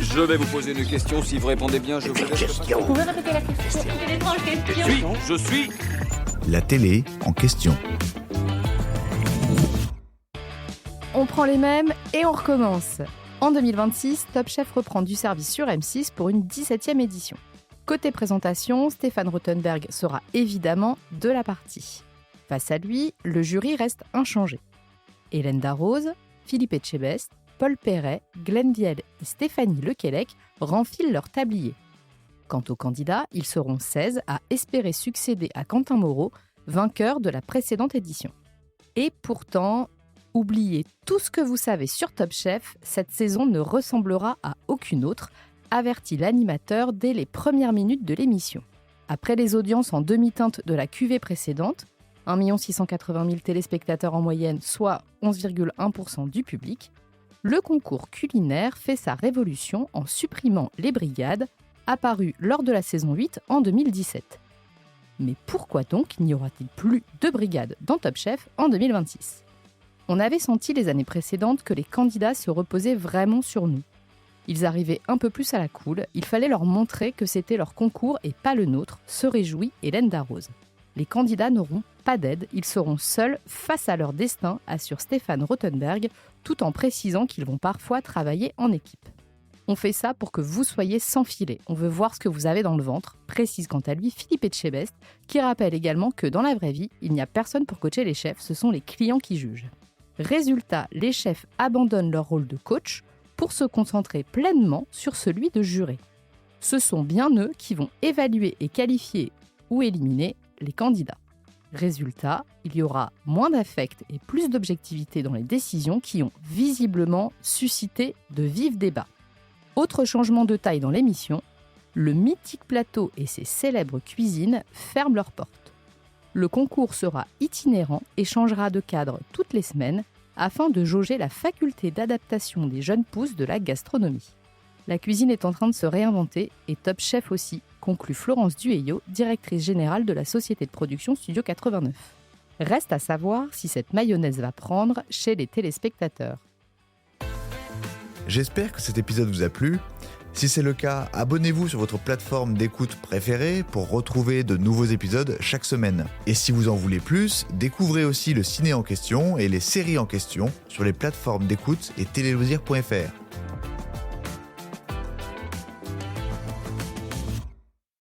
Je vais vous poser une question. Si vous répondez bien, je vous laisse. Vous pouvez répéter la question? C'est une étrange question. Je suis. La télé en question. On prend les mêmes et on recommence. En 2026, Top Chef reprend du service sur M6 pour une 17e édition. Côté présentation, Stéphane Rothenberg sera évidemment de la partie. Face à lui, le jury reste inchangé. Hélène Darroze, Philippe Etchebest, Paul Perret, Glenn Vielle et Stéphanie Lequelec renfilent leur tablier. Quant aux candidats, ils seront 16 à espérer succéder à Quentin Moreau, vainqueur de la précédente édition. Et pourtant, oubliez tout ce que vous savez sur Top Chef, cette saison ne ressemblera à aucune autre, avertit l'animateur dès les premières minutes de l'émission. Après les audiences en demi-teinte de la cuvée précédente, 1 680 000 téléspectateurs en moyenne, soit 11,1% du public, le concours culinaire fait sa révolution en supprimant les brigades, apparues lors de la saison 8 en 2017. Mais pourquoi donc n'y aura-t-il plus de brigades dans Top Chef en 2026 ? On avait senti les années précédentes que les candidats se reposaient vraiment sur nous. Ils arrivaient un peu plus à la cool, il fallait leur montrer que c'était leur concours et pas le nôtre, se réjouit Hélène Darroze. Les candidats n'auront pas d'aide, ils seront seuls face à leur destin, assure Stéphane Rothenberg, tout en précisant qu'ils vont parfois travailler en équipe. On fait ça pour que vous soyez sans filet, on veut voir ce que vous avez dans le ventre, précise quant à lui Philippe Etchebest, qui rappelle également que dans la vraie vie, il n'y a personne pour coacher les chefs, ce sont les clients qui jugent. Résultat, les chefs abandonnent leur rôle de coach pour se concentrer pleinement sur celui de juré. Ce sont bien eux qui vont évaluer et qualifier ou éliminer les candidats. Résultat, il y aura moins d'affect et plus d'objectivité dans les décisions qui ont visiblement suscité de vifs débats. Autre changement de taille dans l'émission, le mythique plateau et ses célèbres cuisines ferment leurs portes. Le concours sera itinérant et changera de cadre toutes les semaines afin de jauger la faculté d'adaptation des jeunes pousses de la gastronomie. La cuisine est en train de se réinventer et Top Chef aussi, conclut Florence Dueillot, directrice générale de la société de production Studio 89. Reste à savoir si cette mayonnaise va prendre chez les téléspectateurs. J'espère que cet épisode vous a plu. Si c'est le cas, abonnez-vous sur votre plateforme d'écoute préférée pour retrouver de nouveaux épisodes chaque semaine. Et si vous en voulez plus, découvrez aussi le ciné en question et les séries en question sur les plateformes d'écoute et téléloisirs.fr.